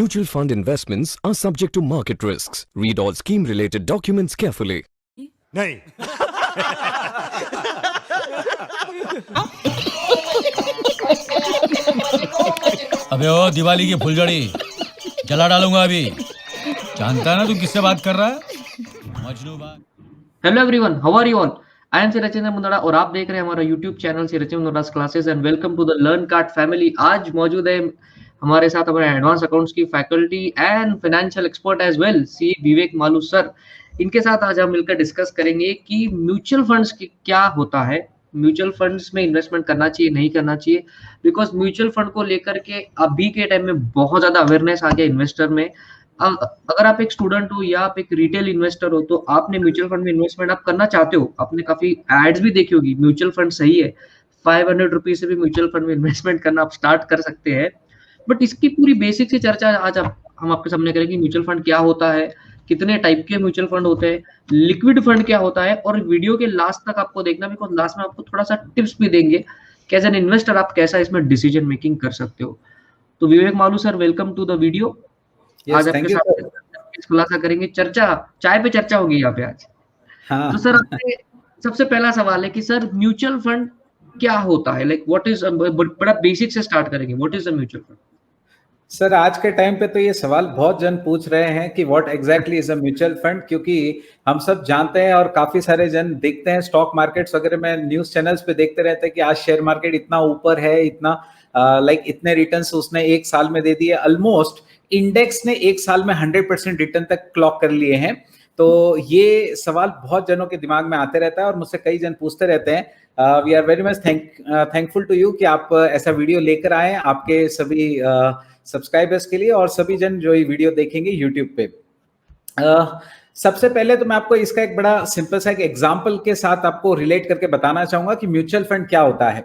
Mutual fund investments are subject to market risks. Read all scheme-related documents carefully. नहीं अबे ओ दिवाली की फुलझड़ी जला डालूंगा अभी। जानता है ना तू किससे बात कर रहा है? मजनू बात। Hello everyone, how are you all? I am Sirchandra Mundada और आप देख रहे हैं हमारा YouTube channel Sirchandra Mundada classes and welcome to the learn card family. आज मौजूद है हमारे साथ हमारे एडवांस अकाउंट्स की faculty and financial expert as well C Vivek Malu sir. इनके साथ आज हम मिलकर डिस्कस करेंगे कि म्यूचुअल फंड्स क्या होता है, म्यूचुअल फंड्स में इन्वेस्टमेंट करना चाहिए नहीं करना चाहिए, बिकॉज म्यूचुअल फंड को लेकर के अभी के टाइम में बहुत ज्यादा अवेयरनेस आ गया इन्वेस्टर में। अगर आप एक स्टूडेंट हो या आप एक रिटेल इन्वेस्टर हो तो आपने म्यूचुअल फंड में इन्वेस्टमेंट आप करना चाहते हो, आपने काफी एड्स भी देखी होगी, म्यूचुअल फंड सही है, 500 रुपीज से भी म्यूचुअल फंड में इन्वेस्टमेंट करना आप स्टार्ट कर सकते हैं। बट इसकी पूरी बेसिक से चर्चा आज हम आपके सामने करेंगे। म्यूचुअल फंड क्या होता है, कितने टाइप के म्यूचुअल फंड होते हैं, लिक्विड फंड क्या होता है, और वीडियो के लास्ट तक आपको देखना, बिकॉज लास्ट में आपको थोड़ा सा टिप्स भी देंगे कि एज एन इन्वेस्टर आप कैसा इसमें डिसीजन मेकिंग कर सकते हो। तो Vivek Malu sir, welcome to the video. आज आपके साथ खुलासा करेंगे, चर्चा चाय पे चर्चा होगी यहाँ पे आज। हाँ। तो सर आपसे सबसे पहला सवाल है कि सर म्यूचुअल फंड क्या होता है, लाइक व्हाट इज, बड़ा बेसिक से स्टार्ट करेंगे, what is the mutual fund? Sir आज के टाइम पे तो ये सवाल बहुत जन पूछ रहे हैं कि what exactly is a mutual fund, क्योंकि हम सब जानते हैं और काफी सारे जन देखते हैं स्टॉक मार्केट्स वगैरह में, न्यूज चैनल्स पे देखते रहते हैं कि आज शेयर मार्केट इतना ऊपर है, इतना इतने रिटर्न्स उसने एक साल में दे दिए। ऑलमोस्ट इंडेक्स ने एक साल में 100% रिटर्न तक क्लॉक कर लिए हैं। तो ये सवाल बहुत जनों के दिमाग में आते रहता है और मुझसे कई जन पूछते रहते हैं। We are very much thankful to you कि आप ऐसा वीडियो लेकर आए आपके सभी सब्सक्राइबर्स के लिए और सभी जन जो ये वीडियो देखेंगे यूट्यूब पे। सबसे पहले तो मैं आपको इसका एक बड़ा सिंपल सा एक एग्जांपल के साथ आपको रिलेट करके बताना चाहूंगा कि म्यूचुअल फंड क्या होता है।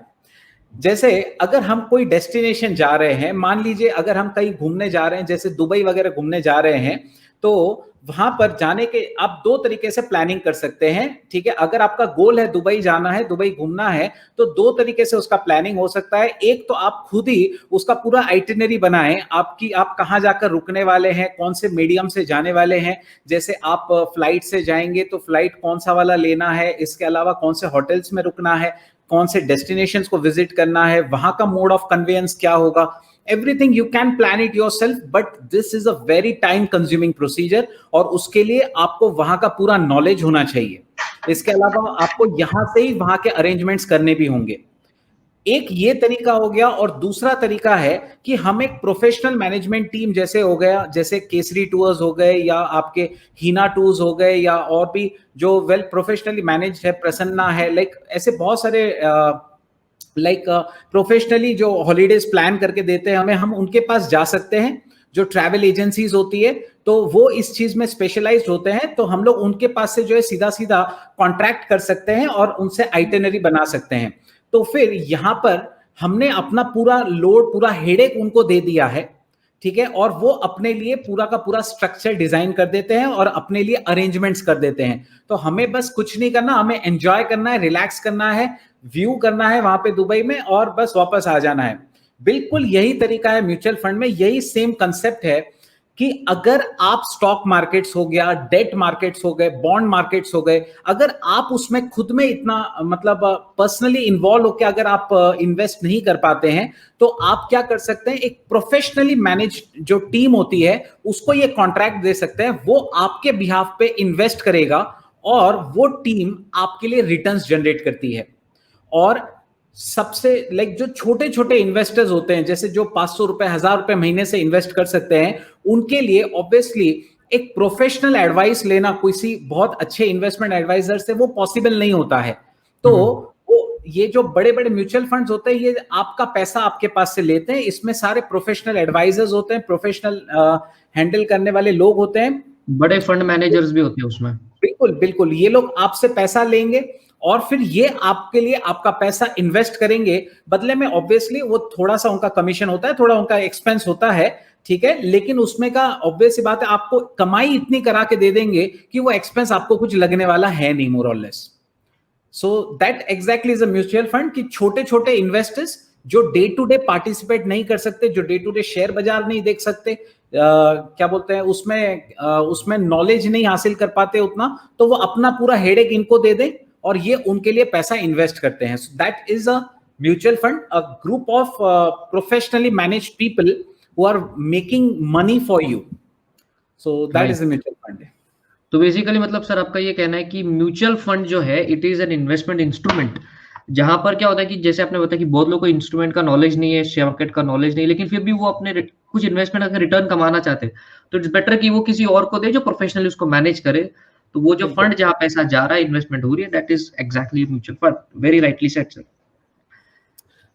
जैसे अगर हम कोई डेस्टिनेशन जा रहे हैं, मान लीजिए अगर हम कहीं घूमने जा रहे हैं, जैसे दुबई वगैरह घूमने जा रहे हैं, तो वहां पर जाने के आप दो तरीके से प्लानिंग कर सकते हैं। ठीक है, अगर आपका गोल है दुबई जाना है, दुबई घूमना है, तो दो तरीके से उसका प्लानिंग हो सकता है। एक तो आप खुद ही उसका पूरा आइटिनरी बनाएं, आप कहां जाकर रुकने वाले हैं, कौन से मीडियम से जाने वाले हैं। जैसे आप फ्लाइट से जाएंगे तो फ्लाइट कौन सा वाला लेना है, इसके अलावा कौन से होटल्स में रुकना है, कौन से डेस्टिनेशंस को विजिट करना है, वहां का मोड ऑफ कन्वेंस क्या होगा। Everything you can plan it yourself, but this is a very time consuming procedure और उसके लिए आपको वहां का पूरा नॉलेज होना चाहिए। इसके अलावा आपको यहां से ही वहां के अरेंजमेंट्स करने भी होंगे। एक ये तरीका हो गया, और दूसरा तरीका है कि हम एक प्रोफेशनल मैनेजमेंट टीम जैसे हो गया, जैसे केसरी टूर्स हो गए या आपके हीना टूर्स हो गए या और भी जो वेल प्रोफेशनली मैनेज है, प्रसन्ना है, ऐसे बहुत सारे प्रोफेशनली जो हॉलीडेज प्लान करके देते हैं हमें, हम उनके पास जा सकते हैं। जो ट्रैवल एजेंसीज होती है तो वो इस चीज में स्पेशलाइज्ड होते हैं, तो हम लोग उनके पास से जो है सीधा सीधा कॉन्ट्रैक्ट कर सकते हैं और उनसे आइटिनरी बना सकते हैं। तो फिर यहां पर हमने अपना पूरा लोड, पूरा हेडेक उनको दे दिया है, ठीक है, और वो अपने लिए पूरा का पूरा स्ट्रक्चर डिजाइन कर देते हैं और अपने लिए अरेंजमेंट्स कर देते हैं। तो हमें बस कुछ नहीं करना, हमें एंजॉय करना है, रिलैक्स करना है, व्यू करना है वहां पे दुबई में और बस वापस आ जाना है। बिल्कुल यही तरीका है म्यूचुअल फंड में, यही सेम कंसेप्ट है कि अगर आप स्टॉक मार्केट्स हो गया, डेट मार्केट्स हो गए, बॉन्ड मार्केट्स हो गए, अगर आप उसमें खुद में इतना पर्सनली इन्वॉल्व होकर अगर आप इन्वेस्ट नहीं कर पाते हैं, तो आप क्या कर सकते हैं, एक प्रोफेशनली मैनेज जो टीम होती है उसको ये कॉन्ट्रैक्ट दे सकते हैं। वो आपके बिहाफ पे इन्वेस्ट करेगा और वो टीम आपके लिए रिटर्न्स जनरेट करती है। और सबसे जो छोटे छोटे इन्वेस्टर्स होते हैं, जैसे जो 500 रुपए, 1000 रुपए महीने से इन्वेस्ट कर सकते हैं, उनके लिए ऑब्वियसली एक प्रोफेशनल एडवाइस लेना किसी बहुत अच्छे इन्वेस्टमेंट एडवाइजर से वो पॉसिबल नहीं होता है। तो ये जो बड़े बड़े म्यूचुअल फंड्स होते हैं, ये आपका पैसा आपके पास से लेते हैं, इसमें सारे प्रोफेशनल एडवाइजर्स होते हैं, प्रोफेशनल हैंडल करने वाले लोग होते हैं, बड़े फंड मैनेजर्स भी होते हैं उसमें। बिल्कुल बिल्कुल, ये लोग आपसे पैसा लेंगे और फिर ये आपके लिए आपका पैसा इन्वेस्ट करेंगे। बदले में ऑब्वियसली वो थोड़ा सा उनका कमीशन होता है, थोड़ा उनका एक्सपेंस होता है, ठीक है, लेकिन उसमें का ऑब्वियस सी बात है आपको कमाई इतनी करा के दे देंगे कि वो एक्सपेंस आपको कुछ लगने वाला है नहीं, मोर और less. So that exactly is a mutual fund कि छोटे छोटे इन्वेस्टर्स जो डे टू डे पार्टिसिपेट नहीं कर सकते, जो डे टू डे शेयर बाजार नहीं देख सकते, क्या बोलते हैं उसमें नॉलेज नहीं हासिल कर पाते उतना, तो वो अपना पूरा हेडेक इनको दे दें और ये उनके लिए पैसा इन्वेस्ट करते हैं. So that is a mutual fund, a group of professionally managed people who are making money for you. So that is the mutual fund. तो बेसिकली मतलब सर आपका ये कहना है कि म्यूचुअल फंड जो है it is an investment instrument, जहां पर क्या होता है कि जैसे आपने बताया कि बहुत लोगों को इंस्ट्रूमेंट का नॉलेज नहीं है, शेयर मार्केट का नॉलेज नहीं है, लेकिन फिर भी वो अपने कुछ इन्वेस्टमेंट अगर रिटर्न कमाना चाहते हैं तो इट्स बेटर कि वो किसी और को दे जो प्रोफेशनली उसको मैनेज करे. तो वो जो फंड जहां पैसा जा रहा है, इन्वेस्टमेंट हो रही है, that is exactly mutual fund. Very rightly said sir.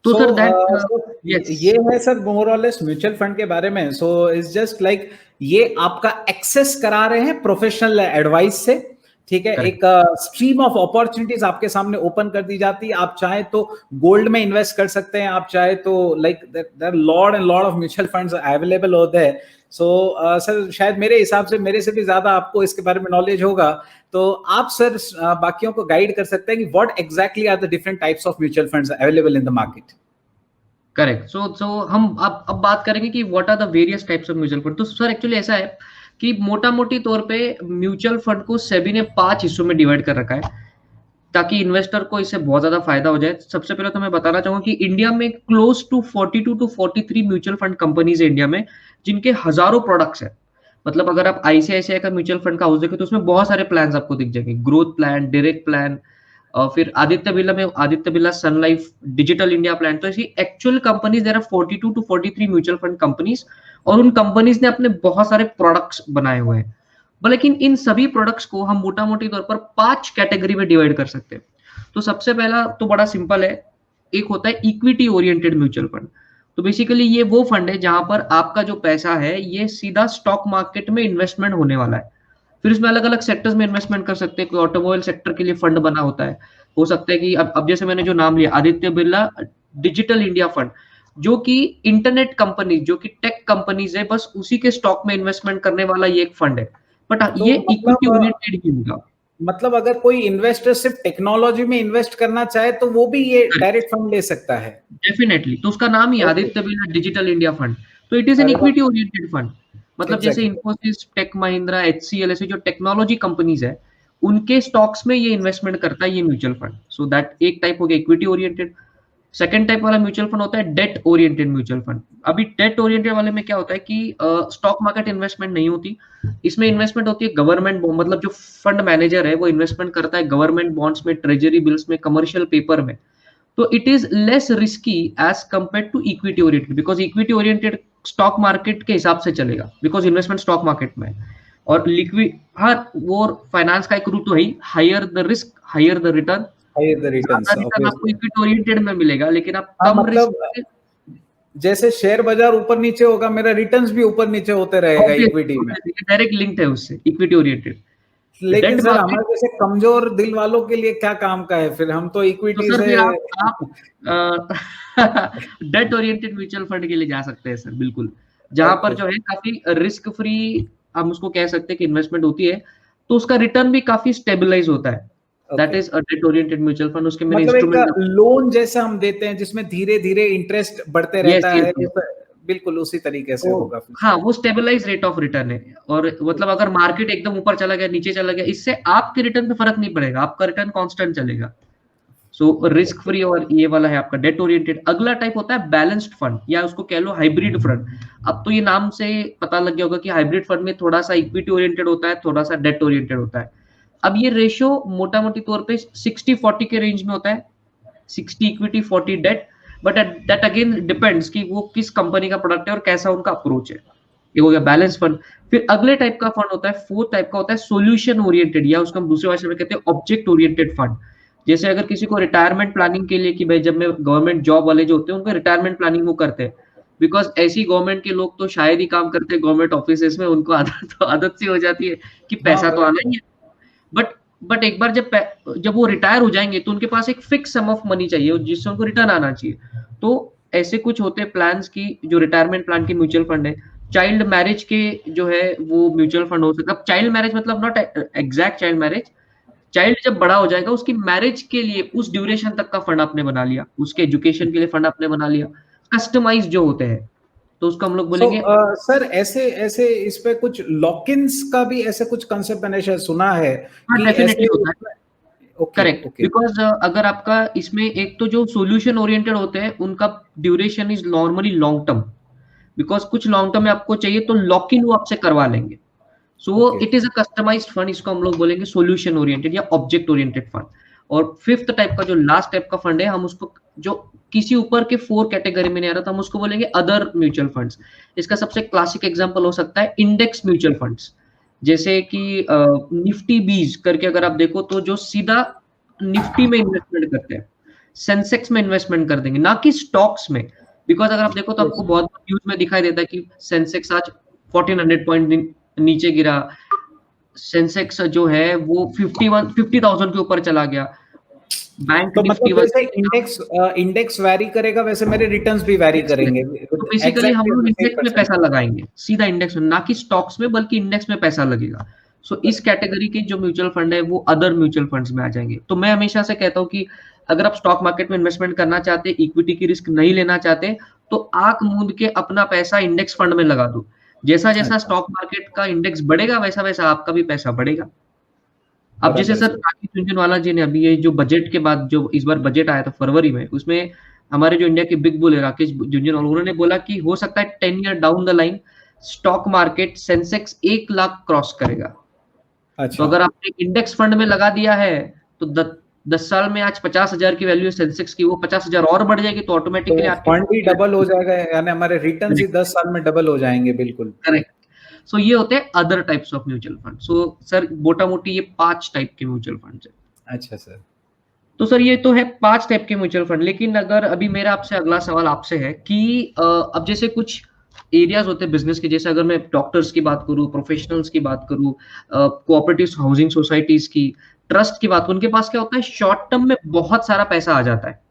तो सर दैट ये है सर मोर और लेस म्यूचुअल फंड के बारे में. सो इट्स जस्ट लाइक ये आपका एक्सेस करा रहे हैं प्रोफेशनल एडवाइस से, ठीक है. एक स्ट्रीम ऑफ अपॉर्चुनिटीज आपके सामने ओपन कर दी जाती है. आप चाहे तो गोल्ड में इन्वेस्ट कर सकते हैं, आप चाहे तो like there are lot and lot of mutual funds available होते हैं. सो सर शायद मेरे हिसाब से मेरे से भी ज्यादा आपको इसके बारे में नॉलेज होगा, तो आप सर बाकियों को गाइड कर सकते हैं कि what exactly are the different types of mutual funds available in the market. Correct. So हम अब बात करेंगे कि what are the various types of mutual fund. तो सर एक्चुअली ऐसा है कि मोटा मोटी तौर पे म्यूचुअल फंड को सेबी ने 5 हिस्सों में डिवाइड कर रखा है ताकि इन्वेस्टर को इससे बहुत ज्यादा फायदा हो जाए. सबसे पहले तो मैं बताना चाहूंगा कि इंडिया में close to 42 to 43 mutual fund companies है इंडिया में, जिनके हजारों प्रोडक्ट्स है. मतलब अगर आप आईसीआईसीआई का म्यूचुअल फंड का हाउस देखें तो उसमें बहुत सारे प्लान आपको दिख जाएंगे. ग्रोथ प्लान, डायरेक्ट प्लान, फिर आदित्य बिरला में Aditya Birla Sun Life, digital India plan. तो ऐसी actual companies there are 42 to 43 mutual fund companies, और उन कंपनीज ने अपने बहुत सारे प्रोडक्ट्स बनाए हुए हैं. लेकिन इन सभी प्रोडक्ट्स को हम मोटा मोटी तौर पर 5 कैटेगरी में डिवाइड कर सकते हैं. तो सबसे पहला तो बड़ा सिंपल है, एक होता है इक्विटी ओरिएंटेड म्यूचुअल फंड. तो बेसिकली ये वो फंड है जहां पर आपका जो पैसा है ये सीधा स्टॉक मार्केट में इन्वेस्टमेंट होने वाला है. फिर इसमें अलग अलग सेक्टर्स में इन्वेस्टमेंट कर सकते हैं. कोई ऑटोमोबाइल सेक्टर के लिए फंड बना होता है, हो सकता है कि अब जैसे मैंने जो नाम लिया Aditya Birla digital India fund, जो कि इंटरनेट कंपनी, जो कि टेक कंपनीज है, बस उसी के स्टॉक में इन्वेस्टमेंट करने वाला ये एक फंड है. बट तो ये इक्विटी ओरिएंटेड ही होगा. मतलब अगर कोई इन्वेस्टर सिर्फ टेक्नोलॉजी में इन्वेस्ट करना चाहे तो वो भी ये डायरेक्ट फंड ले सकता है. डेफिनेटली. तो उसका नाम ही Aditya Birla digital India fund. तो it is an equity oriented fund. मतलब जैसे इन्फोसिस, टेक महिंद्रा, एचसीएल, ऐसे जो टेक्नोलॉजी कंपनीज है उनके स्टॉक्स में ये इन्वेस्टमेंट करता है ये म्यूचुअल फंड. सो दैट एक टाइप हो गया इक्विटी ओरिएंटेड. सेकंड टाइप वाला म्यूचुअल फंड होता है डेट ओरिएंटेड म्यूचुअल फंड. अभी डेट ओरिएंटेड वाले में क्या होता है कि स्टॉक मार्केट इन्वेस्टमेंट नहीं होती, इसमें इन्वेस्टमेंट होती है गवर्नमेंट बॉन्ड. मतलब जो फंड मैनेजर है वो इन्वेस्टमेंट करता है गवर्नमेंट बॉन्ड्स में, ट्रेजरी बिल्स में, कमर्शियल पेपर में. तो it is less risky as compare to equity oriented, because equity oriented stock market के हिसाब से चलेगा, बिकॉज इन्वेस्टमेंट स्टॉक मार्केट में है. और लिक्विड, हाँ वो फाइनेंस का एक रूल तो है ही, higher the risk higher the return. आपको इक्विटी ओरिएंटेड में मिलेगा, लेकिन आप कम रिस्क. जैसे शेयर बाजार ऊपर नीचे होगा, मेरा रिटर्न्स भी ऊपर नीचे होते रहेगा इक्विटी में. डायरेक्ट लिंक्ड है उससे इक्विटी ओरिएंटेड. लेकिन सर हमारे जैसे कमजोर दिल वालों के लिए क्या काम का है फिर, हम तो इक्विटी से डेट ओरिएंटेड म्यूचुअल फंड के लिए जा सकते हैं सर. बिल्कुल, जहां पर जो है काफी रिस्क फ्री हम उसको कह सकते हैं कि इन्वेस्टमेंट होती है, तो उसका रिटर्न भी काफी स्टेबलाइज होता है. That is a date oriented mutual fund. उसके में इंस्ट्रूमेंट लोन जैसा हम देते हैं जिसमें धीरे धीरे इंटरेस्ट बढ़ते रहता है. बिल्कुल उसी तरीके से होगा. हाँ, वो स्टेबलाइज रेट ऑफ रिटर्न है. और मतलब अगर मार्केट एकदम ऊपर चला गया, नीचे चला गया, इससे आपके रिटर्न पे फर्क नहीं पड़ेगा, आपका रिटर्न कांस्टेंट चलेगा. सो रिस्क फ्री, और ये वाला है आपका डेट ओरिएंटेड. अगला टाइप होता है बैलेंस्ड फंड, या उसको कह लो हाइब्रिड फंड. अब तो ये नाम से पता लग गया होगा कि हाइब्रिड फंड में थोड़ा सा इक्विटी ओरिएंटेड होता है, थोड़ा सा डेट ओरिएंटेड होता है. अब ये रेशियो मोटा मोटी तौर पे 60-40 के रेंज में होता है, 60 equity 40 debt. But that again depends कि वो किस कंपनी का प्रोडक्ट है और कैसा उनका अप्रोच है. ये हो गया बैलेंस फंड. फिर अगले टाइप का फंड होता है, फोर्थ टाइप का होता है सोल्यूशन ओरिएंटेड, या उसको हम दूसरी भाषा में कहते हैं ऑब्जेक्ट ओरिएंटेड फंड. जैसे अगर किसी को रिटायरमेंट प्लानिंग के लिए, कि भाई जब मैं गवर्नमेंट जॉब वाले जो होते हैं उनको रिटायरमेंट प्लानिंग वो करते हैं, बिकॉज ऐसी गवर्नमेंट के लोग तो शायद ही काम करते हैं गवर्नमेंट ऑफिस में, उनको आदत सी हो जाती है कि पैसा तो आना ही है. बट एक बार जब वो रिटायर हो जाएंगे तो उनके पास एक फिक्स सम ऑफ मनी चाहिए जिससे उनको रिटर्न आना चाहिए. तो ऐसे कुछ होते हैं प्लान्स की जो रिटायरमेंट प्लान के म्यूचुअल फंड है. चाइल्ड मैरिज के जो है वो म्यूचुअल फंड हो सकता है. चाइल्ड मैरिज मतलब not exact child marriage, child जब बड़ा हो जाएगा उसकी मैरिज के लिए उस ड्यूरेशन तक का फंड आपने बना लिया, उसके एजुकेशन के लिए फंड आपने बना लिया, कस्टमाइज जो होते हैं. तो उसको हम लोग बोलेंगे सर ऐसे ऐसे इस पे कुछ लॉक-इन्स का भी ऐसे कुछ कांसेप्ट मैंने शायद सुना है हाँ, कि डेफिनेटली ऐसे होता है। ओके करेक्ट, ओके बिकॉज अगर आपका इसमें एक तो जो सॉल्यूशन ओरिएंटेड होते हैं उनका duration is normally long term, because कुछ लॉन्ग टर्म में आपको चाहिए तो लॉक इन वो आपसे करवा लेंगे। So it is a customised fund, इसको हम लोग बोलेंगे सॉल्यूशन ओरिएंटेड या ऑब्जेक्ट ओरिएंटेड फंड। और फिफ्थ टाइप का जो लास्ट टाइप का फंड है, हम उसको जो किसी ऊपर के 4 कैटेगरी में नहीं आ रहा था, हम उसको बोलेंगे अदर म्यूचुअल फंड्स। इसका सबसे क्लासिक एग्जांपल हो सकता है इंडेक्स म्यूचुअल फंड्स, जैसे कि निफ्टी बीज करके अगर आप देखो तो जो सीधा निफ्टी में इन्वेस्टमेंट करते हैं, सेंसेक्स में इन्वेस्टमेंट कर देंगे, ना कि स्टॉक्स में। बिकॉज अगर आप देखो तो आपको बहुत न्यूज में दिखाई देता है कि सेंसेक्स आज 1400 पॉइंट नीचे गिरा, सेंसेक्स जो है वो 50,000 के ऊपर चला गया। बैंक तो निफ्टी मतलब जैसे इंडेक्स वैरी करेगा वैसे मेरे रिटर्न्स भी वैरी करेंगे। तो बेसिकली हम लोग इंडेक्स में पैसा लगाएंगे, सीधा इंडेक्स में, ना कि स्टॉक्स में, बल्कि इंडेक्स में पैसा लगेगा। सो इस कैटेगरी के जो म्यूचुअल फंड है वो अदर म्यूचुअल फंड्स में आ जाएंगे। तो मैं हमेशा से कहता हूँ कि अगर आप स्टॉक मार्केट में इन्वेस्टमेंट करना चाहते, इक्विटी की रिस्क नहीं लेना चाहते, तो आंख मूंद के अपना पैसा इंडेक्स फंड में लगा दो। जैसा जैसा स्टॉक मार्केट का इंडेक्स बढ़ेगा वैसा वैसा आपका भी पैसा बढ़ेगा। अब जैसे सर राकेश झुनझुनवाला जी ने अभी ये जो बजट के बाद जो इस बार बजट आया था फरवरी में, उसमें हमारे जो इंडिया के बिग बुल है राकेश झुनझुनवाला, उन्होंने बोला कि हो सकता है 10 year down the line stock market Sensex 1 lakh cross करेगा। अच्छा। तो अगर आपने इंडेक्स फंड में लगा दिया है तो 10 साल में आज 50,000 की वैल्यू है सेंसेक्स की, वो 50,000 और बढ़ जाएगी, तो ऑटोमेटिकली तो फंड ही डबल हो जाएगा, यानी हमारे रिटर्न्स ही 10 साल में डबल हो जाएंगे। बिल्कुल करेक्ट। सो ये होते हैं other types of mutual fund. So sir मोटा मोटी ये 5 टाइप के म्यूचुअल फंड है। अच्छा सर। तो सर ये तो है 5 टाइप के म्यूचुअल फंड। लेकिन अगर अभी मेरा आपसे अगला सवाल आपसे है कि अब जैसे कुछ एरियाज होते हैं बिजनेस के, जैसे अगर मैं डॉक्टर्स की बात करूं, प्रोफेशनल्स की बात करूं, कोऑपरेटिव हाउसिंग सोसाइटीज की, ट्रस्ट की बात करूं, उनके पास क्या होता है, शॉर्ट टर्म में बहुत सारा पैसा आ जाता है।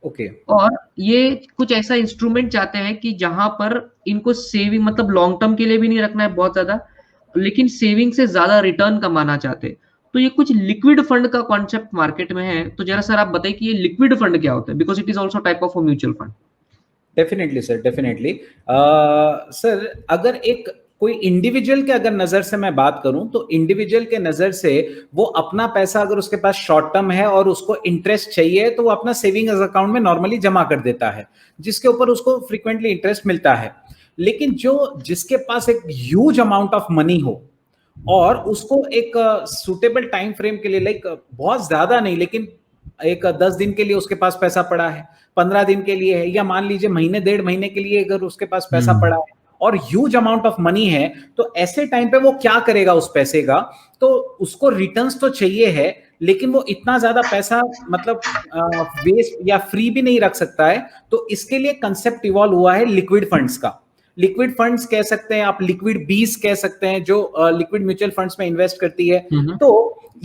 ओके। और ये कुछ ऐसा इंस्ट्रूमेंट चाहते हैं कि जहां पर इनको सेविंग मतलब लॉन्ग टर्म के लिए भी नहीं रखना है बहुत ज्यादा, लेकिन सेविंग से ज्यादा रिटर्न कमाना चाहते हैं। तो ये कुछ लिक्विड फंड का कॉन्सेप्ट मार्केट में है। तो जरा सर आप बताइए कि ये लिक्विड फंड क्या होता है, because it is also type of mutual fund. Definitely sir, definitely. Sir अगर एक कोई इंडिविजुअल के अगर नजर से मैं बात करूं तो इंडिविजुअल के नजर से वो अपना पैसा अगर उसके पास शॉर्ट टर्म है और उसको इंटरेस्ट चाहिए तो वो अपना सेविंग्स अकाउंट में नॉर्मली जमा कर देता है, जिसके ऊपर उसको फ्रीक्वेंटली इंटरेस्ट मिलता है। लेकिन जिसके पास एक ह्यूज अमाउंट ऑफ मनी हो और उसको एक सुटेबल टाइम फ्रेम के लिए, लाइक बहुत ज्यादा नहीं लेकिन एक 10 दिन के लिए उसके पास पैसा पड़ा है, 15 दिन के लिए है, या मान लीजिए महीने 1.5 महीने के लिए अगर उसके पास पैसा पड़ा है और ह्यूज अमाउंट ऑफ मनी है, तो ऐसे टाइम पे वो क्या करेगा उस पैसे का, तो उसको रिटर्न्स तो चाहिए है, लेकिन वो इतना ज्यादा पैसा मतलब वेस्ट या फ्री भी नहीं रख सकता है। तो इसके लिए कंसेप्ट इवॉल्व हुआ है लिक्विड फंड्स का। लिक्विड फंड्स कह सकते हैं आप, लिक्विड बीज कह सकते हैं, जो लिक्विड म्यूचुअल फंड्स में इन्वेस्ट करती है। तो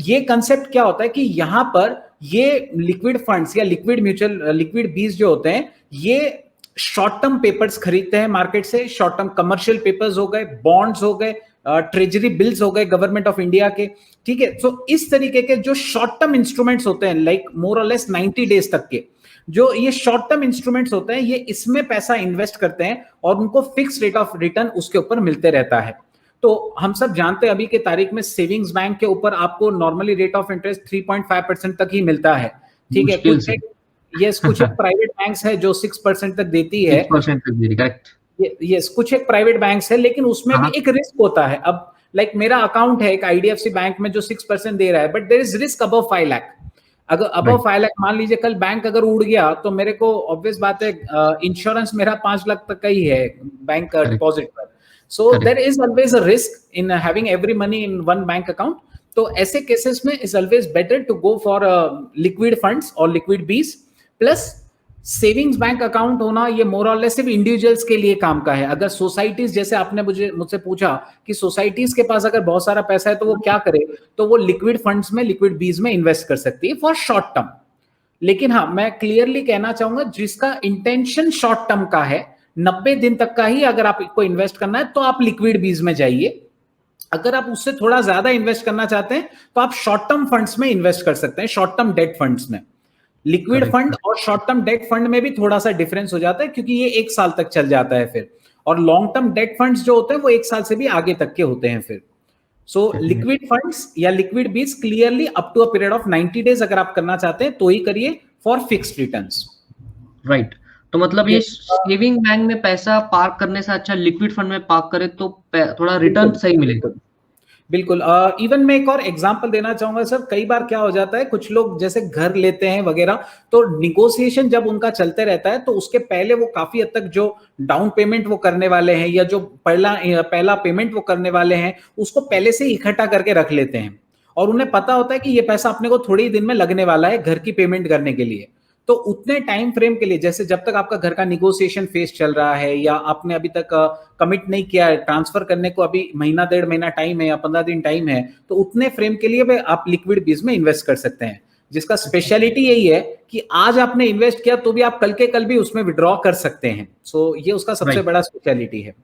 ये कंसेप्ट क्या होता है कि यहाँ पर ये लिक्विड फंड्स या लिक्विड बीज जो होते हैं, ये शॉर्ट टर्म पेपर्स खरीदते हैं मार्केट से। शॉर्ट टर्म कमर्शियल पेपर्स हो गए, बॉन्ड्स हो गए, ट्रेजरी बिल्स हो गए गवर्नमेंट ऑफ इंडिया के, ठीक है। तो इस तरीके के जो शॉर्ट टर्म इंस्ट्रूमेंट्स होते हैं, लाइक मोर और लेस 90 डेज तक के जो ये शॉर्ट टर्म इंस्ट्रूमेंट्स होते हैं, ये इसमें पैसा इन्वेस्ट करते हैं और उनको फिक्स रेट ऑफ रिटर्न उसके ऊपर मिलते रहता है। तो हम सब जानते हैं अभी के तारीख में सेविंग्स बैंक के ऊपर आपको नॉर्मली रेट ऑफ इंटरेस्ट 3.5% तक ही मिलता है, ठीक है। कुछ एक प्राइवेट बैंक्स है जो 6% तक देती है, 6% तक देती है, यस कुछ एक प्राइवेट बैंक्स है, लेकिन उसमें भी एक रिस्क होता है। अब लाइक मेरा अकाउंट है एक IDFC बैंक में जो 6% दे रहा है, but there is risk above 5 lakh. अगर अबव 5 लाख मान लीजिए कल बैंक अगर उड़ गया तो मेरे को ऑब्वियस बात है इंश्योरेंस मेरा 5 लाख तक का ही है बैंक का डिपॉजिट पर। So there is always a risk in having every money in one bank account. तो ऐसे केसेस में is always better to go for liquid funds और liquid bees. Plus savings bank account होना ये मोर और less सिर्फ individuals के लिए काम का है। अगर सोसाइटीज, जैसे आपने मुझसे पूछा कि सोसाइटीज के पास अगर बहुत सारा पैसा है तो वो क्या करे, तो वो लिक्विड फंड्स में, लिक्विड बीज में इन्वेस्ट कर सकती है फॉर शॉर्ट टर्म। लेकिन हाँ, मैं क्लियरली कहना चाहूंगा जिसका इंटेंशन शॉर्ट टर्म का है, 90 दिन तक का ही अगर आपको इन्वेस्ट करना है तो आप लिक्विड बीज में जाइए। अगर आप उससे थोड़ा ज्यादा इन्वेस्ट करना चाहते हैं तो आप शॉर्ट टर्म फंड्स में इन्वेस्ट कर सकते हैं, शॉर्ट टर्म डेट फंड्स में। लिक्विड फंड और शॉर्ट टर्म डेट फंड में भी थोड़ा सा डिफरेंस हो जाता है क्योंकि ये 1 साल तक चल जाता है फिर, और लॉन्ग टर्म डेट फंड्स जो होते हैं वो 1 साल से भी आगे तक के होते हैं फिर। सो लिक्विड फंड्स या liquid bees clearly up to a period of 90 days अगर आप करना चाहते हैं तो ही करिए फॉर फिक्स्ड रिटर्न्स। राइट, तो मतलब ये सेविंग बैंक में पैसा पार्क करने से अच्छा लिक्विड फंड में पार्क करे तो थोड़ा रिटर्न सही मिलेगा। बिल्कुल। इवन मैं एक और एग्जांपल देना चाहूंगा सर, कई बार क्या हो जाता है, कुछ लोग जैसे घर लेते हैं वगैरह, तो निगोशिएशन जब उनका चलते रहता है तो उसके पहले वो काफी हद तक जो डाउन पेमेंट वो करने वाले हैं या जो पहला पेमेंट वो करने वाले हैं उसको पहले से इकट्ठा करके रख लेते हैं, और उन्हें पता होता है कि ये पैसा अपने को थोड़े ही दिन में लगने वाला है घर की पेमेंट करने के लिए। तो उतने टाइम फ्रेम के लिए, जैसे जब तक आपका घर का निगोशिएशन फेज चल रहा है या आपने अभी तक कमिट नहीं किया है, ट्रांसफर करने को अभी महीना 1.5 महीना टाइम है या 15 दिन टाइम है, तो उतने फ्रेम के लिए आप लिक्विड बीज में इन्वेस्ट कर सकते हैं, जिसका स्पेशलिटी यही है कि आज आपने इन्वेस्ट किया तो भी आप कल के कल भी उसमें विड्रॉ कर सकते हैं। सो ये उसका सबसे बड़ा स्पेशलिटी है।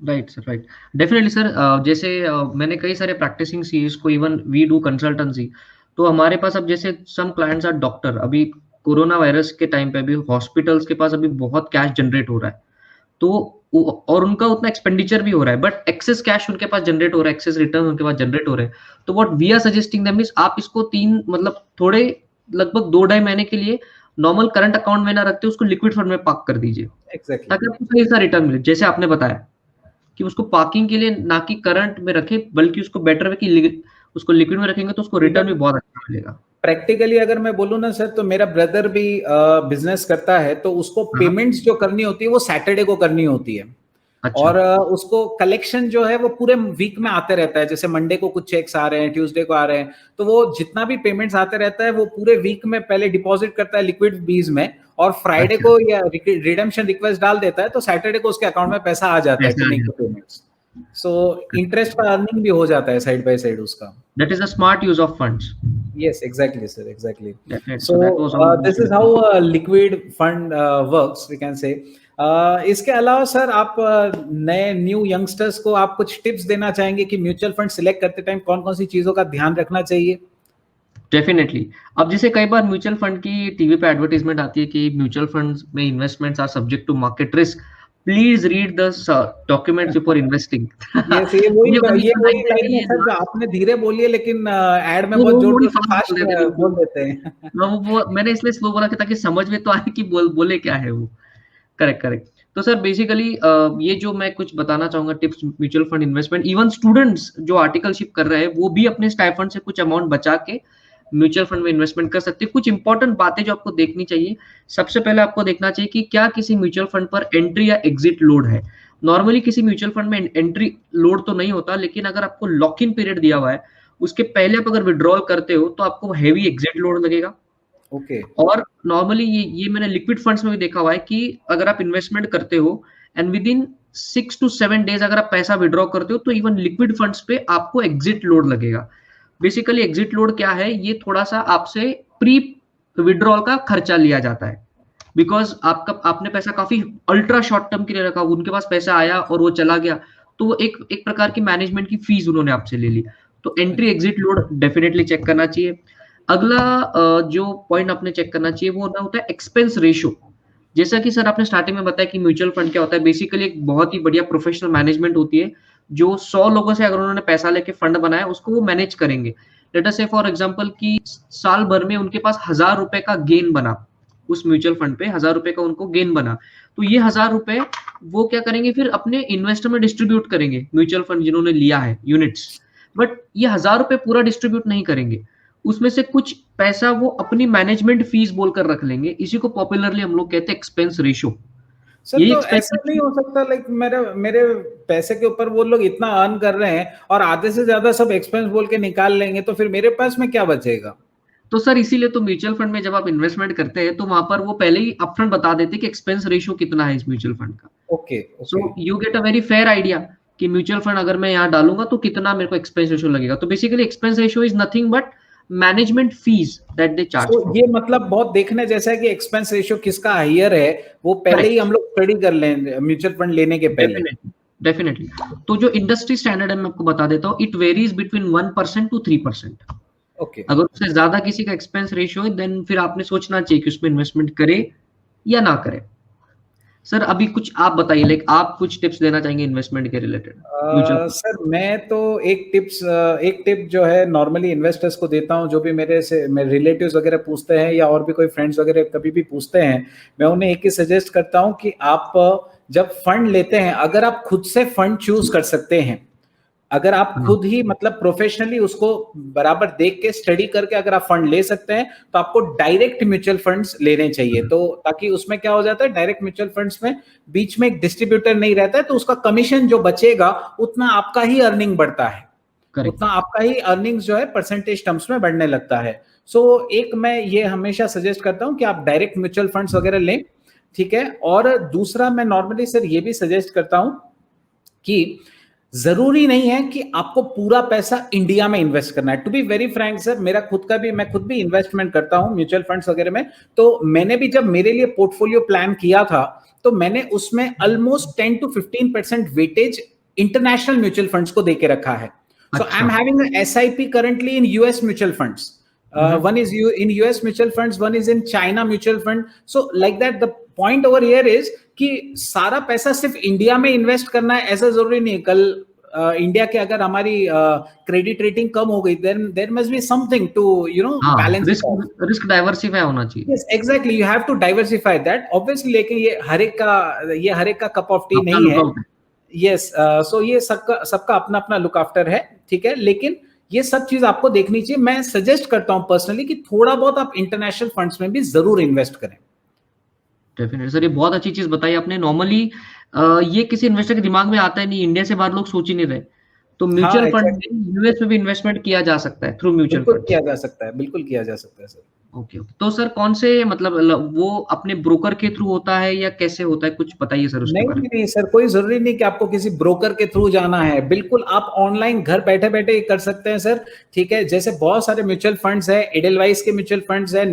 Right sir, right, definitely sir. जैसे मैंने कई सारे प्रैक्टिसिंग सीरीज को, इवन वी डू कंसल्टेंसी, तो हमारे पास अब जैसे सम क्लाइंट्स आर डॉक्टर, अभी कोरोना वायरस के टाइम पे भी हॉस्पिटल्स के पास अभी बहुत कैश जनरेट हो रहा है, तो और उनका उतना एक्सपेंडिचर भी हो रहा है, बट एक्सेस कैश उनके पास जनरेट हो रहा है, एक्सेस रिटर्न उनके पास जनरेट हो रहे हैं। तो what we are suggesting them is आप इसको 3 मतलब थोड़े लगभग 2-2.5 महीने के लिए नॉर्मल करंट अकाउंट में ना रखते उसको लिक्विड फंड में पार्क कर दीजिए, ताकि आपको सही सा रिटर्न मिले। जैसे आपने बताया कि उसको पार्किंग के लिए ना कि करंट में रखे, बल्कि उसको बेटर है कि उसको लिक्विड में रखेंगे तो उसको रिटर्न भी बहुत अच्छा मिलेगा। प्रैक्टिकली अगर मैं बोलूं ना सर, तो मेरा ब्रदर भी बिजनेस करता है, तो उसको पेमेंट्स जो करनी होती है वो सैटरडे को करनी होती है। अच्छा। और उसको कलेक्शन जो है वो पूरे वीक में आते रहता है, जैसे मंडे को कुछ चेक्स आ रहे हैं, ट्यूसडे को आ रहे हैं, तो वो जितना भी पेमेंट्स आते रहता है वो पूरे वीक में पहले डिपॉजिट करता है लिक्विड बीज में, और फ्राइडे को या रिडेम्पशन रिक्वेस्ट डाल देता है, तो सैटरडे को उसके अकाउंट में पैसा आ जाता है पेमेंट्स। सो इंटरेस्ट का अर्निंग भी हो जाता है साइड बाय साइड उसका। That is a smart use of funds. Yes, exactly, sir. Exactly. Definitely. So this is how liquid fund works, we can say. इसके अलावा सर आप नए न्यू यंगस्टर्स को आप कुछ टिप्स देना चाहेंगे कि म्यूचुअल फंड सिलेक्ट करते टाइम कौन कौन सी चीजों का ध्यान रखना चाहिए? डेफिनेटली। अब जैसे कई बार म्यूचुअल फंड की टीवी पे एडवर्टाइजमेंट आती है कि म्यूचुअल फंड्स में investments are subject to market risk, please read the documents before investing. ये वही लाइन है सर जो आपने धीरे बोलिए, लेकिन ऐड में बहुत जोर से फास्ट बोल देते हैं। वो मैंने इसलिए स्लो बोला कि ताकि समझ में तो आए कि बोले क्या है वो। करेक्ट। तो सर बेसिकली ये जो मैं कुछ बताना चाहूंगा tips mutual fund investment, even students जो आर्टिकलशिप कर रहे हैं वो भी अपने स्टाइपेंड से कुछ अमाउंट बचा के म्यूचुअल फंड में इन्वेस्टमेंट कर सकते हैं। कुछ इंपॉर्टेंट बातें जो आपको देखनी चाहिए, सबसे पहले आपको देखना चाहिए कि क्या किसी म्यूचुअल फंड पर एंट्री या एग्जिट लोड है। नॉर्मली किसी म्यूचुअल फंड में एंट्री लोड तो नहीं होता, लेकिन अगर आपको लॉक इन पीरियड दिया हुआ है उसके पहले आप अगर विड्रॉल करते हो तो आपको हैवी एग्जिट लोड लगेगा। ओके। और नॉर्मली ये मैंने लिक्विड फंड्स में भी देखा हुआ है कि अगर आप इन्वेस्टमेंट करते हो and with in 6 to 7 days अगर आप पैसा विड्रॉ करते हो तो इवन लिक्विड फंड्स पे आपको एग्जिट लोड लगेगा। बेसिकली एग्जिट लोड क्या है, ये थोड़ा सा आपसे प्री विड्रॉल का खर्चा लिया जाता है, बिकॉज आपने पैसा काफी अल्ट्रा शॉर्ट टर्म के लिए रखा, उनके पास पैसा आया और वो चला गया, तो वो एक प्रकार की मैनेजमेंट की फीस उन्होंने आपसे ले ली। तो entry exit load definitely check करना चाहिए। अगला जो पॉइंट आपने चेक करना चाहिए वो होता है एक्सपेंस रेशियो। जैसा कि सर आपने स्टार्टिंग में बताया कि म्यूचुअल फंड क्या होता है, बेसिकली एक बहुत ही बढ़िया प्रोफेशनल मैनेजमेंट होती है जो 100 लोगों से अगर उन्होंने पैसा लेके फंड बनाया उसको वो मैनेज करेंगे। लेट अस से फॉर एग्जांपल कि साल भर में उनके पास 1000 रुपए का गेन बना, उस म्यूचुअल फंड पे 1000 रुपए का उनको गेन बना, तो ये 1000 रुपए वो क्या करेंगे फिर अपने इन्वेस्टर में डिस्ट्रीब्यूट करेंगे, म्यूचुअल फंड जिन्होंने लिया है यूनिट्स। बट ये 1000 रुपए पूरा डिस्ट्रीब्यूट नहीं करेंगे, उसमें से कुछ पैसा वो अपनी मैनेजमेंट फीस बोलकर रख लेंगे। इसी को पॉपुलरली हम लोग कहते हैं एक्सपेंस रेशियो। सर तो ऐसा नहीं हो सकता लाइक मेरे पैसे के ऊपर वो लोग इतना अर्न कर रहे हैं और आधे से ज्यादा सब एक्सपेंस बोल के निकाल लेंगे, तो फिर मेरे पास में क्या बचेगा? तो सर इसीलिए तो म्यूचुअल फंड में जब आप इन्वेस्टमेंट करते हैं तो वहां पर वो पहले ही अपफ्रंट बता देते हैं कि एक्सपेंस रेशियो कितना है इस म्यूचुअल फंड का। Okay. So you get a very fair idea कि म्यूचुअल फंड अगर मैं यहाँ डालूंगा तो कितना मेरे को एक्सपेंस रेशियो लगेगा। तो basically expense ratio is nothing but management fees that they charge. तो ये मतलब बहुत देखने जैसा है कि एक्सपेंस रेशियो किसका हायर है वो पहले ही हम लोग स्टडी कर लें म्यूचुअल फंड लेने के पहले। डेफिनेटली। तो जो इंडस्ट्री स्टैंडर्ड है मैं आपको बता देता हूँ, it varies between 1% to 3%। Okay. अगर उससे ज्यादा किसी का एक्सपेंस रेशियो है देन फिर आपने सोचना चाहिए कि उसमें इन्वेस्टमेंट करे या ना करे। सर अभी कुछ आप बताइए, लाइक आप कुछ टिप्स देना चाहेंगे इन्वेस्टमेंट के रिलेटेड म्यूचुअल सर मैं तो एक टिप जो है नॉर्मली इन्वेस्टर्स को देता हूँ, जो भी मेरे रिलेटिव्स वगैरह पूछते हैं या और भी कोई फ्रेंड्स वगैरह कभी भी पूछते हैं, मैं उन्हें एक ही सजेस्ट करता हूँ कि आप जब फंड लेते हैं, अगर आप खुद से फंड चूज कर सकते हैं, अगर आप खुद ही मतलब प्रोफेशनली उसको बराबर देख के स्टडी करके अगर आप फंड ले सकते हैं, तो आपको डायरेक्ट म्यूचुअल फंड्स लेने चाहिए। तो ताकि उसमें क्या हो जाता है, डायरेक्ट म्यूचुअल फंड्स में बीच में एक डिस्ट्रीब्यूटर नहीं रहता है, तो उसका कमीशन जो बचेगा उतना आपका ही अर्निंग बढ़ता है, उतना आपका ही अर्निंग्स जो है परसेंटेज टर्म्स में बढ़ने लगता है। सो एक मैं ये हमेशा सजेस्ट करता हूं कि आप डायरेक्ट म्यूचुअल फंड्स वगैरह लें, ठीक है। और दूसरा मैं नॉर्मली सर ये भी सजेस्ट करता हूं कि जरूरी नहीं है कि आपको पूरा पैसा इंडिया में इन्वेस्ट करना है। To be very frank sir, मैं खुद भी इन्वेस्टमेंट करता हूं म्यूचुअल फंड्स वगैरह में। तो मैंने भी जब मेरे लिए पोर्टफोलियो प्लान किया था, तो मैंने उसमें almost 10 to 15% weightage international mutual funds को देके रखा है। So I'm having an SIP currently in US mutual funds. One is in US mutual funds, one is in China mutual fund. So like that, the point over here is कि सारा पैसा सिर्फ India में invest करना है ऐसा जरूरी नहीं है। कल इंडिया के अगर हमारी क्रेडिट रेटिंग कम हो गई, then there must be something to balance. Risk diversify होना चाहिए। Yes, exactly. You have to diversify that. Obviously, लेकिन ये हर एक का कप ऑफ टी नहीं है। यस, सो ये सबका अपना अपना लुक आफ्टर है, ठीक है। लेकिन ये सब चीज आपको देखनी चाहिए। मैं सजेस्ट करता हूं पर्सनली कि थोड़ा बहुत आप इंटरनेशनल फंड्स में भी जरूर इन्वेस्ट करें। डेफिनेटली सर, ये बहुत अच्छी चीज बताई आपने। नॉर्मली ये किसी इन्वेस्टर के दिमाग में आता है नहीं, इंडिया से बाहर लोग सोच ही नहीं रहे। तो म्यूचुअल फंड यूएस में भी इन्वेस्टमेंट किया जा सकता है थ्रू म्यूचुअल फंड। किया जा सकता है, बिल्कुल किया जा सकता है सर। ओके, तो सर कौन से मतलब वो अपने ब्रोकर के थ्रू होता है या कैसे होता है, कुछ बताइए सर उसके बारे में। नहीं सर, कोई जरूरी नहीं कि आपको किसी ब्रोकर के थ्रू जाना है। बिल्कुल आप ऑनलाइन घर बैठे बैठे ही कर सकते हैं सर, ठीक है। जैसे बहुत सारे म्यूचुअल फंड्स है, एडेलवाइस के म्यूचुअल फंड्स है,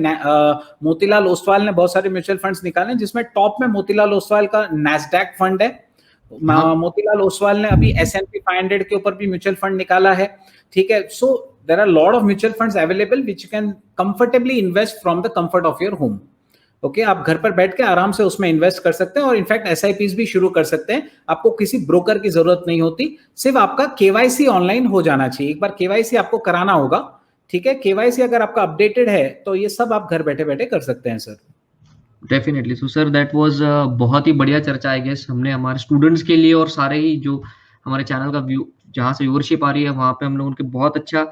मोतीलाल ओसवाल ने बहुत सारे म्यूचुअल फंड्स निकाले, जिसमें टॉप में मोतीलाल ओसवाल का नैस्डैक फंड है। मोतीलाल ओसवाल ने अभी S&P 500 के ऊपर भी म्यूचुअल फंड निकाला है, ठीक है। सो there are a lot of mutual funds available which you can comfortably invest from the comfort of your home. Okay, आप घर पर बैठ के आराम से उसमें इन्वेस्ट कर सकते हैं और इनफैक्ट SIPs भी शुरू कर सकते हैं। आपको किसी ब्रोकर की जरूरत नहीं होती, सिर्फ आपका KYC ऑनलाइन हो जाना चाहिए। एक बार KYC आपको कराना होगा, ठीक है। KYC अगर आपका अपडेटेड है तो ये सब आप घर बैठे बैठे कर सकते हैं sir. Definitely. So sir that was बहुत ही बढ़िया चर्चा आई गेस हमने हमारे स्टूडेंट्स के लिए और सारे ही जो हमारे चैनल का व्यू जहाँ से व्यूअरशिप आ रही है वहां पे हम लोग उनके बहुत अच्छा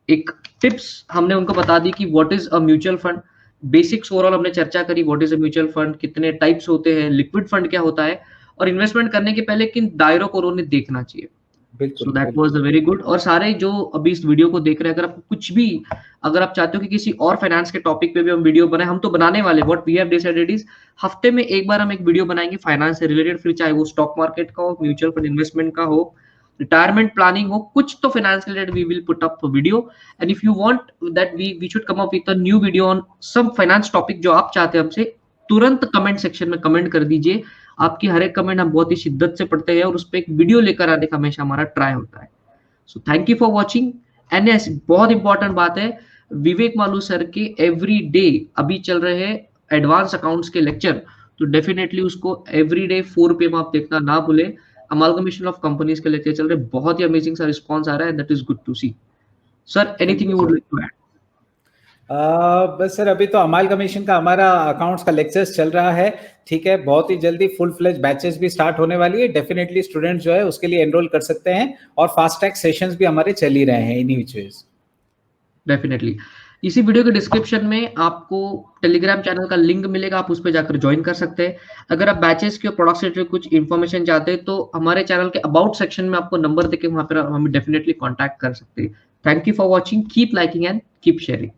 एक टिप्स हमने उनको बता दी कि what is a mutual fund. Basics overall हमने चर्चा करी, what is a mutual fund, कितने टाइप्स होते हैं, लिक्विड फंड क्या होता है, और इन्वेस्टमेंट करने के पहले किन दायरों को उन्होंने देखना चाहिए। So that was very good. और सारे जो अभी इस वीडियो को देख रहे हैं, अगर आपको कुछ भी, अगर आप चाहते हो कि किसी और फाइनेंस के टॉपिक पे भी हम वीडियो बनाए, हम तो बनाने वाले, what we have decided is हफ्ते में एक बार हम एक वीडियो बनाएंगे फाइनेंस से रिलेटेड, फिर चाहे वो स्टॉक मार्केट का हो, म्यूचुअल फंड इन्वेस्टमेंट का हो, रिटायरमेंट प्लानिंग हो, कुछ तो finance related we will put up video. And if you want that we should come up with a new video on some finance topic जो आप चाहते हैं हमसे, तुरंत कमेंट सेक्शन में कमेंट कर दीजिए। आपकी हर एक कमेंट हम बहुत ही शिद्दत से पढ़ते हैं और उस पर एक वीडियो लेकर आने का हमेशा हमारा ट्राई होता है। So thank you for watching. And yes, बहुत इंपॉर्टेंट बात है, विवेक मालू सर के एवरी डे अभी चल रहे हैं एडवांस अकाउंट्स के लेक्चर, तो डेफिनेटली उसको एवरी डे 4 PM आप देखना ना भूले। अमालगमेशन ऑफ कंपनीज के लेक्चर चल रहे, बहुत ही अमेजिंग सा रिस्पांस आ रहा है, that is good to see. Sir anything you would like to add? बस सर, अभी तो अमालगमेशन का हमारा अकाउंट्स का लेक्चर्स चल रहा है, ठीक है। बहुत ही जल्दी फुल फ्लेज बैचेस भी स्टार्ट होने वाली है। डेफिनेटली स्टूडेंट्स जो है उसके लिए एनरोल कर सकते हैं, और फास्ट ट्रैक सेशंस भी हमारे चल ही रहे हैं इन व्हिच वेज। डेफिनेटली। इसी वीडियो के डिस्क्रिप्शन में आपको टेलीग्राम चैनल का लिंक मिलेगा, आप उस पर जाकर ज्वाइन कर सकते हैं। अगर आप बैचेस के और प्रोडक्ट से रिलेटेड कुछ इन्फॉर्मेशन चाहते हैं तो हमारे चैनल के अबाउट सेक्शन में आपको नंबर देके वहां पर हमें डेफिनेटली कॉन्टैक्ट कर सकते हैं। Thank you for watching, keep liking and keep sharing.